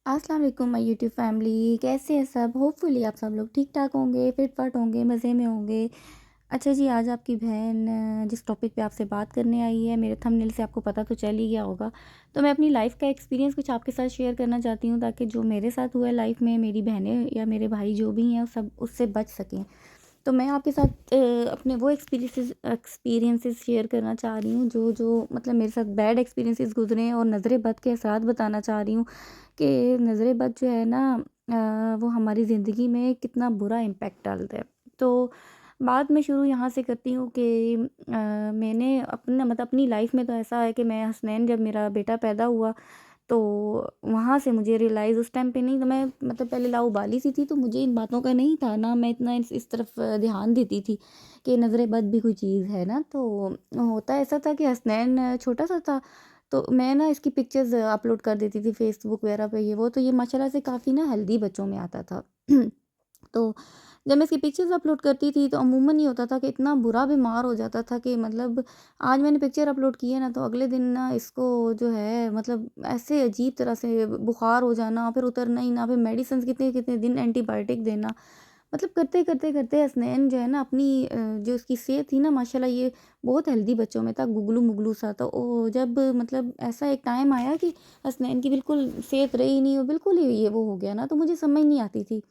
अस्सलाम वालेकुम my YouTube family, कैसे हैं सब? होपफुली आप सब लोग ठीक-ठाक होंगे, फिट-फाट होंगे, मज़े में होंगे। अच्छा जी, आज आपकी बहन जिस टॉपिक पे आपसे बात करने आई है, मेरे थंबनेल से आपको पता तो चल ही गया होगा। तो मैं अपनी लाइफ़ का एक्सपीरियंस कुछ आपके साथ शेयर करना चाहती हूँ, ताकि जो मेरे साथ हुआ है लाइफ़ में, मेरी बहनें या मेरे भाई जो भी हैं, सब उससे बच सकें। तो मैं आपके साथ अपने वो एक्सपीरियंसेस शेयर करना चाह रही हूँ, जो जो मतलब मेरे साथ बैड एक्सपीरियंसेस गुज़रे हैं, और नज़र बद के असरात बताना चाह रही हूँ कि नज़र बद जो है ना, वो हमारी ज़िंदगी में कितना बुरा इम्पैक्ट डालता है। तो बात मैं शुरू यहाँ से करती हूँ कि मैंने अपना मतलब अपनी लाइफ़ में तो ऐसा है कि मैं हसनैन, जब मेरा बेटा पैदा हुआ, तो वहाँ से मुझे रियलाइज़, उस टाइम पे नहीं, तो मैं मतलब पहले लाउबाली सी थी, तो मुझे इन बातों का नहीं था ना, मैं इतना इस तरफ ध्यान देती थी कि नज़र बद भी कोई चीज़ है ना। तो होता ऐसा था कि हसनैन छोटा सा था, तो मैं ना इसकी पिक्चर्स अपलोड कर देती थी फेसबुक वगैरह पे, ये वो, तो ये माशाल्लाह से काफ़ी ना हेल्दी बच्चों में आता था। तो जब मैं इसकी पिक्चर्स अपलोड करती थी, तो अमूमन ये होता था कि इतना बुरा बीमार हो जाता था कि मतलब आज मैंने पिक्चर अपलोड की है ना, तो अगले दिन ना इसको जो है मतलब ऐसे अजीब तरह से बुखार हो जाना, फिर उतरना ही ना, फिर मेडिसिन कितने कितने दिन एंटीबायोटिक देना। मतलब करते करते करते हसनैन जो है ना अपनी जो उसकी सेहत थी ना, माशाल्लाह ये बहुत हेल्दी बच्चों में था, गुगलू मुगलू सा। तो जब मतलब ऐसा एक टाइम आया कि हसनैन की बिल्कुल सेहत रही नहीं, और बिल्कुल ही ये वो हो गया ना, तो मुझे समझ नहीं आती थी।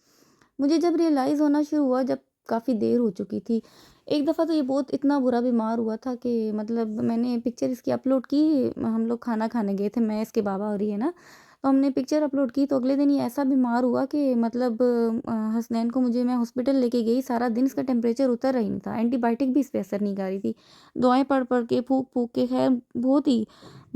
मुझे जब रियलाइज़ होना शुरू हुआ, जब काफ़ी देर हो चुकी थी। एक दफ़ा तो ये बहुत इतना बुरा बीमार हुआ था कि मतलब मैंने पिक्चर इसकी अपलोड की, हम लोग खाना खाने गए थे, मैं, इसके बाबा और ये ना, तो हमने पिक्चर अपलोड की, तो अगले दिन ये ऐसा बीमार हुआ कि मतलब हसनैन को मुझे मैं हॉस्पिटल लेके गई, सारा दिन इसका टेम्परेचर उतर ही नहीं था, एंटीबायोटिक भी इस पे असर नहीं कर रही थी। दवाएँ पढ़-पढ़ के, फूँक-फूँक के, ख़ैर बहुत ही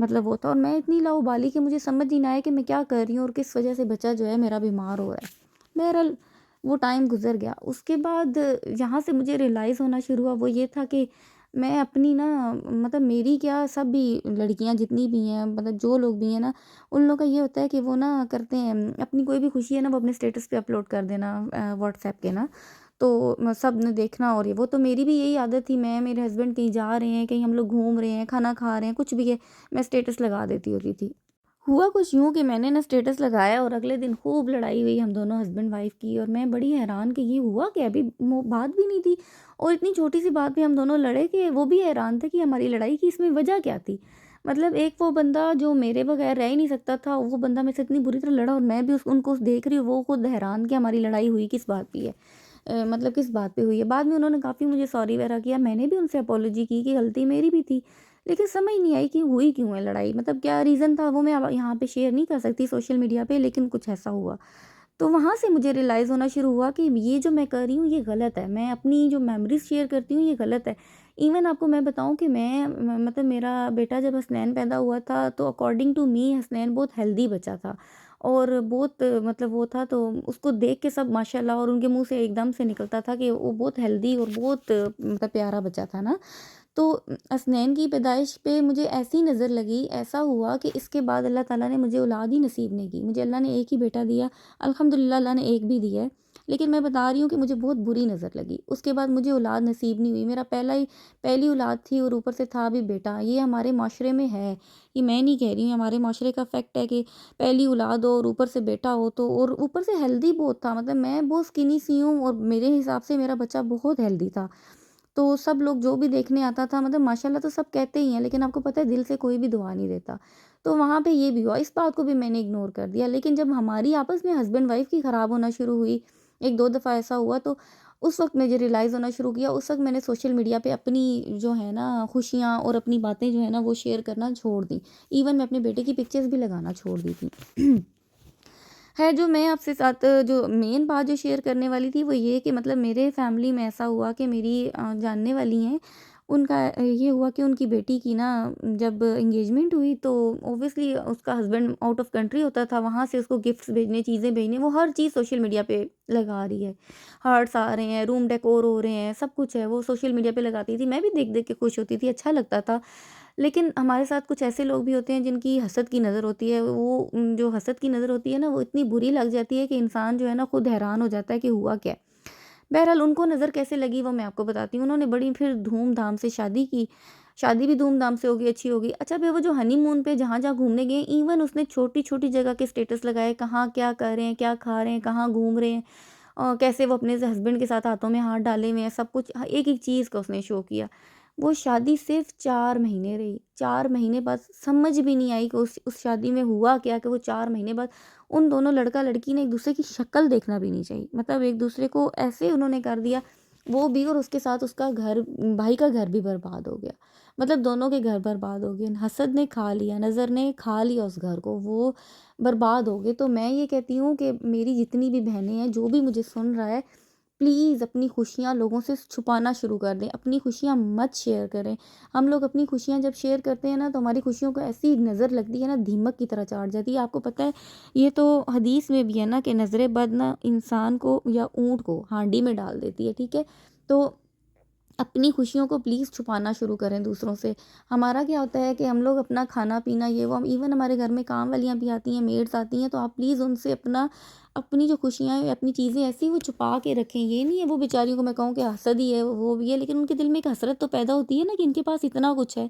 मतलब वो था, और मैं इतनी लाउबाली कि मुझे समझ ही ना आया कि मैं क्या कर रही हूँ और किस वजह से बच्चा जो है मेरा बीमार हो रहा है। बहरहाल वो टाइम गुज़र गया। उसके बाद जहाँ से मुझे रियलाइज़ होना शुरू हुआ, वो ये था कि मैं अपनी ना मतलब मेरी क्या, सब भी लड़कियाँ जितनी भी हैं, मतलब जो लोग भी हैं ना, उन लोगों का ये होता है कि वो ना करते हैं, अपनी कोई भी खुशी है ना, वो अपने स्टेटस पे अपलोड कर देना, व्हाट्सएप के ना। तो सब ने देखना, और ये वो, तो मेरी भी यही आदत थी, मैं, मेरे हस्बैंड कहीं जा रहे हैं, कहीं हम लोग घूम रहे हैं, खाना खा रहे हैं, कुछ भी है, मैं स्टेटस लगा देती होती थी। हुआ कुछ यूँ कि मैंने ना स्टेटस लगाया, और अगले दिन खूब लड़ाई हुई हम दोनों हस्बैंड वाइफ की, और मैं बड़ी हैरान कि ये हुआ क्या, अभी बात भी नहीं थी, और इतनी छोटी सी बात पे हम दोनों लड़े कि वो भी हैरान थे कि हमारी लड़ाई की इसमें वजह क्या थी। मतलब एक वो बंदा जो मेरे बगैर रह ही नहीं सकता था, वो बंदा मेरे से इतनी बुरी तरह लड़ा, और मैं भी उनको देख रही हूँ, वो खुद हैरान कि हमारी लड़ाई हुई किस बात पे है। मतलब किस बात पे हुई है। बाद में उन्होंने काफ़ी मुझे सॉरी वगैरह किया, मैंने भी उनसे अपोलॉजी की कि गलती मेरी भी थी। लेकिन समझ नहीं आई कि हुई क्यों है लड़ाई, मतलब क्या रीज़न था, वो मैं अब यहाँ पे शेयर नहीं कर सकती सोशल मीडिया पे, लेकिन कुछ ऐसा हुआ। तो वहाँ से मुझे रियलाइज़ होना शुरू हुआ कि ये जो मैं कर रही हूँ ये गलत है। मैं अपनी जो मेमोरीज़ शेयर करती हूँ ये गलत है। इवन आपको मैं बताऊँ कि मैं मतलब मेरा बेटा जब हसनैन पैदा हुआ था, तो अकॉर्डिंग टू मी हसनैन बहुत हेल्दी बच्चा था, और बहुत मतलब वो था, तो उसको देख के सब माशाल्लाह, और उनके मुँह से एकदम से निकलता था कि वो बहुत हेल्दी और बहुत मतलब प्यारा बच्चा था ना। तो हसनैन की पैदाइश पे मुझे ऐसी नज़र लगी, ऐसा हुआ कि इसके बाद अल्लाह ताला ने मुझे औलाद ही नसीब नहीं की। मुझे अल्लाह ने एक ही बेटा दिया, अल्हम्दुलिल्लाह अल्लाह ने एक भी दिया है। लेकिन मैं बता रही हूँ कि मुझे बहुत बुरी नज़र लगी। उसके बाद मुझे औलाद नसीब नहीं हुई। मेरा पहली औलाद थी, और ऊपर से था भी बेटा। ये हमारे माशरे में है, ये मैं नहीं कह रही हूँ, हमारे माशरे का फ़ैक्ट है कि पहली औलाद हो और ऊपर से बेटा हो, तो और ऊपर से हेल्दी बहुत था। मतलब मैं बहुत स्किनी सी हूँ, और मेरे हिसाब से मेरा बच्चा बहुत हेल्दी था। तो सब लोग जो भी देखने आता था, मतलब माशाल्लाह तो सब कहते ही हैं, लेकिन आपको पता है दिल से कोई भी दुआ नहीं देता। तो वहाँ पे ये भी हुआ, इस बात को भी मैंने इग्नोर कर दिया। लेकिन जब हमारी आपस में हस्बैंड वाइफ की खराब होना शुरू हुई, 1-2 दफ़ा ऐसा हुआ, तो उस वक़्त मुझे रियलाइज़ होना शुरू किया। उस वक़्त मैंने सोशल मीडिया पे अपनी जो है ना खुशियाँ और अपनी बातें जो है ना वो शेयर करना छोड़ दी। इवन मैं अपने बेटे की पिक्चर्स भी लगाना छोड़ दी थी। है, जो मैं आपसे साथ जो मेन बात जो शेयर करने वाली थी, वो ये कि मतलब मेरे फैमिली में ऐसा हुआ कि मेरी जानने वाली हैं, उनका ये हुआ कि उनकी बेटी की ना जब एंगेजमेंट हुई, तो ऑब्वियसली उसका हस्बैंड आउट ऑफ कंट्री होता था, वहाँ से उसको गिफ्ट्स भेजने, चीज़ें भेजने, वो हर चीज़ सोशल मीडिया पे लगा रही है। हार्ट्स आ रहे हैं, रूम डेकोर हो रहे हैं, सब कुछ है, वो सोशल मीडिया पे लगाती थी। मैं भी देख-देख के खुश होती थी, अच्छा लगता था। लेकिन हमारे साथ कुछ ऐसे लोग भी होते हैं जिनकी हसद की नज़र होती है, वो जो हसद की नज़र होती है ना, वो इतनी बुरी लग जाती है कि इंसान जो है ना खुद हैरान हो जाता है कि हुआ क्या है। बहरहाल उनको नज़र कैसे लगी वो मैं आपको बताती हूँ। उन्होंने बड़ी फिर धूम-धाम से शादी की, शादी भी धूम-धाम से हो गई, अच्छी हो गई। अच्छा फिर वो जो हनीमून पे जहाँ-जहाँ घूमने गए, इवन उसने छोटी-छोटी जगह के स्टेटस लगाए, कहाँ क्या कर रहे हैं, क्या खा रहे हैं, कहाँ घूम रहे हैं, कैसे वो अपने हस्बैंड के साथ हाथों में हाथ डाले हुए हैं, सब कुछ एक-एक चीज़ का उसने शो किया। वो शादी सिर्फ़ 4 महीने रही, 4 महीने बाद समझ भी नहीं आई कि उस शादी में हुआ क्या कि वो 4 महीने बाद उन दोनों लड़का-लड़की ने एक-दूसरे की शक्ल देखना भी नहीं चाहिए। मतलब एक-दूसरे को ऐसे उन्होंने कर दिया, वो भी और उसके साथ उसका घर, भाई का घर भी बर्बाद हो गया। मतलब दोनों के घर बर्बाद हो गए। हसद ने खा लिया, नज़र ने खा लिया उस घर को, वो बर्बाद हो गए। तो मैं ये कहती हूँ कि मेरी जितनी भी बहनें हैं, जो भी मुझे सुन रहा है, प्लीज़ अपनी खुशियाँ लोगों से छुपाना शुरू कर दें, अपनी खुशियाँ मत शेयर करें। हम लोग अपनी खुशियाँ जब शेयर करते हैं ना, तो हमारी खुशियों को ऐसी नज़र लगती है ना, दीमक की तरह चाट जाती है। आपको पता है, ये तो हदीस में भी है ना कि नज़र बद ना इंसान को या ऊँट को हांडी में डाल देती है, ठीक है? तो अपनी खुशियों को प्लीज़ छुपाना शुरू करें दूसरों से। हमारा क्या होता है कि हम लोग अपना खाना-पीना ये वो, हम इवन हमारे घर में काम वालियाँ भी आती हैं, मेड्स आती हैं, तो आप प्लीज़ उनसे अपनी जो खुशियाँ हैं, अपनी चीज़ें ऐसी वो छुपा के रखें। ये नहीं है वो बेचारियों को मैं कहूँ कि हसद ही है, वो भी है, लेकिन उनके दिल में एक हसरत तो पैदा होती है ना कि इनके पास इतना कुछ है।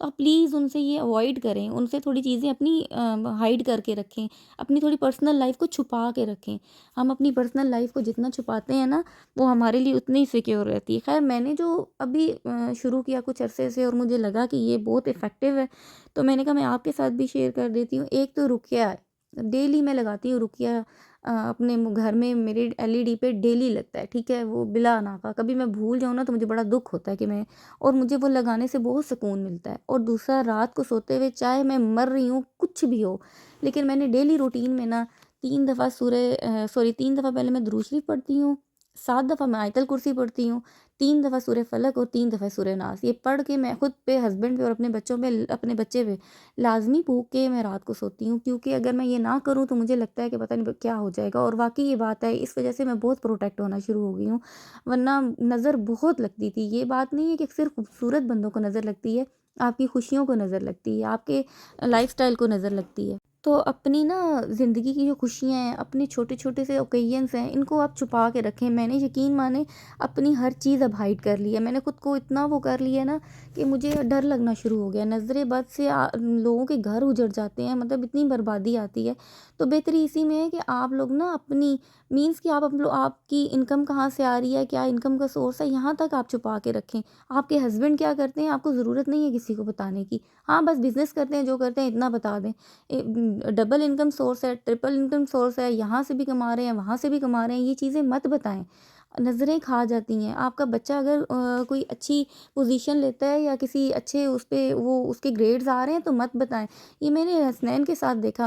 तो आप प्लीज़ उनसे ये अवॉइड करें, उनसे थोड़ी चीज़ें अपनी हाइड करके रखें, अपनी थोड़ी पर्सनल लाइफ़ को छुपा के रखें। हम अपनी पर्सनल लाइफ़ को जितना छुपाते हैं ना, वो हमारे लिए उतनी सिक्योर रहती है। ख़ैर मैंने जो अभी शुरू किया कुछ अरसे से और मुझे लगा कि ये बहुत इफ़ेक्टिव है, तो मैंने कहा मैं आपके साथ भी शेयर कर देती हूँ। एक तो रुक़्या है, डेली मैं लगाती हूँ रुक़्या, अपने घर में मेरे एलईडी पे डेली लगता है, ठीक है? वो बिला नाका, कभी मैं भूल जाऊँ ना तो मुझे बड़ा दुःख होता है कि मैं, और मुझे वो लगाने से बहुत सुकून मिलता है। और दूसरा, रात को सोते हुए चाहे मैं मर रही हूँ, कुछ भी हो, लेकिन मैंने डेली रूटीन में ना 3 दफ़ा 3 दफ़ा पहले मैं दुरूद शरीफ पढ़ती हूँ, 7 दफ़ा मैं आयतल कुर्सी पढ़ती हूँ, 3 दफ़ा सूरह फ़लक और 3 दफ़ा सूरह नास। ये पढ़ के मैं खुद पे, हस्बैंड पे और अपने बच्चों पे, अपने बच्चे पे लाज़मी फूँक के मैं रात को सोती हूँ, क्योंकि अगर मैं ये ना करूँ तो मुझे लगता है कि पता नहीं क्या हो जाएगा, और वाक़ई ये बात है, इस वज़ह से मैं बहुत प्रोटेक्ट होना शुरू हो गई हूँ। वरना नज़र बहुत लगती थी। ये बात नहीं है कि सिर्फ़ खूबसूरत बंदों को नज़र लगती है, आपकी खुशियों को नज़र लगती है, आपके लाइफ़स्टाइल को नज़र लगती है। तो अपनी ना ज़िंदगी की जो खुशियाँ हैं, अपने छोटे-छोटे से ओकेजन्स हैं, इनको आप छुपा के रखें। मैंने, यकीन माने, अपनी हर चीज़ अब हाइड कर ली है। मैंने खुद को इतना वो कर लिया है ना कि मुझे डर लगना शुरू हो गया है। नज़रे बद से लोगों के घर उजड़ जाते हैं, मतलब इतनी बर्बादी आती है। तो बेहतरी इसी में है कि आप लोग ना अपनी, मीन्स कि आपकी इनकम कहाँ से आ रही है, क्या इनकम का सोर्स है, यहाँ तक आप छुपा के रखें। आपके हस्बैंड क्या करते हैं, आपको ज़रूरत नहीं है किसी को बताने की। हाँ, बस बिज़नेस करते हैं, जो करते हैं इतना बता दें। डबल इनकम सोर्स है, ट्रिपल इनकम सोर्स है, यहाँ से भी कमा रहे हैं, वहाँ से भी कमा रहे हैं, ये चीज़ें मत बताएँ। नज़रें खा जाती हैं। आपका बच्चा अगर कोई अच्छी पोज़ीशन लेता है या किसी अच्छे उस पे वो उसके ग्रेड्स आ रहे हैं तो मत बताएँ। ये मैंने हसनैन के साथ देखा।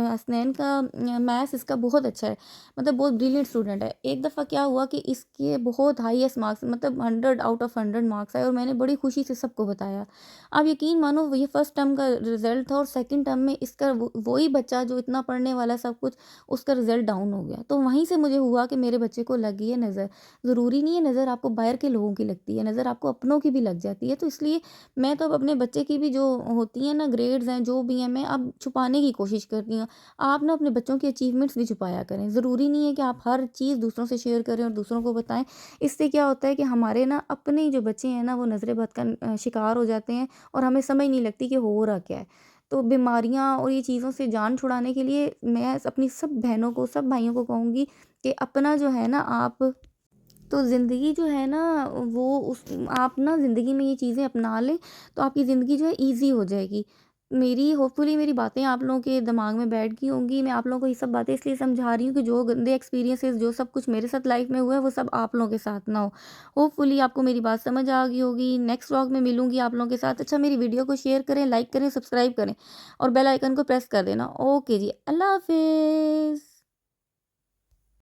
हसनैन का मैथ्स इसका बहुत अच्छा है, मतलब बहुत ब्रिलियंट स्टूडेंट है। एक दफ़ा क्या हुआ कि इसके बहुत हाईएस्ट मार्क्स, मतलब 100 आउट ऑफ 100 मार्क्स आए, और मैंने बड़ी खुशी से सबको बताया। आप यकीन मानो, ये फर्स्ट टर्म का रिज़ल्ट था और सेकंड टर्म में इसका वही बच्चा जो इतना पढ़ने वाला सब कुछ, उसका रिज़ल्ट डाउन हो गया। तो वहीं से मुझे हुआ कि मेरे बच्चे को लग गई है नज़र। ज़रूरी नहीं है नज़र आपको बाहर के लोगों की लगती है, नज़र आपको अपनों की भी लग जाती है। तो इसलिए मैं तो अब अपने बच्चे की भी जो होती हैं ना ग्रेड्स हैं, जो भी हैं, मैं अब छुपाने की कोशिश करती हूँ। आप ना अपने बच्चों की अचीवमेंट्स भी छुपाया करें। ज़रूरी नहीं है कि आप हर चीज़ दूसरों से शेयर करें और दूसरों को बताएँ। इससे क्या होता है कि हमारे ना अपने जो बच्चे हैं ना, वो नज़र बद का शिकार हो जाते हैं और हमें समझ नहीं लगती कि हो रहा क्या है। तो बीमारियाँ और ये चीज़ों से जान छुड़ाने के लिए मैं अपनी सब बहनों को, सब भाइयों को कहूँगी कि अपना जो है ना आप, तो ज़िंदगी जो है ना, वो उस आप ना ज़िंदगी में ये चीज़ें अपना लें, तो आपकी ज़िंदगी जो है ईज़ी हो जाएगी। मेरी होपफुली मेरी बातें आप लोगों के दिमाग में बैठ गई होंगी। मैं आप लोगों को ये सब बातें इसलिए समझा रही हूँ कि जो गंदे एक्सपीरियंसेस, जो सब कुछ मेरे साथ लाइफ़ में हुआ है, वो सब आप लोगों के साथ ना हो। होपफुली आपको मेरी बात समझ आ गई होगी। नेक्स्ट व्लॉग में मिलूँगी आप लोगों के साथ। अच्छा, मेरी वीडियो को शेयर करें, लाइक करें, सब्सक्राइब करें और बेल आइकन को प्रेस कर देना। ओके जी, अल्लाह हाफ़िज़।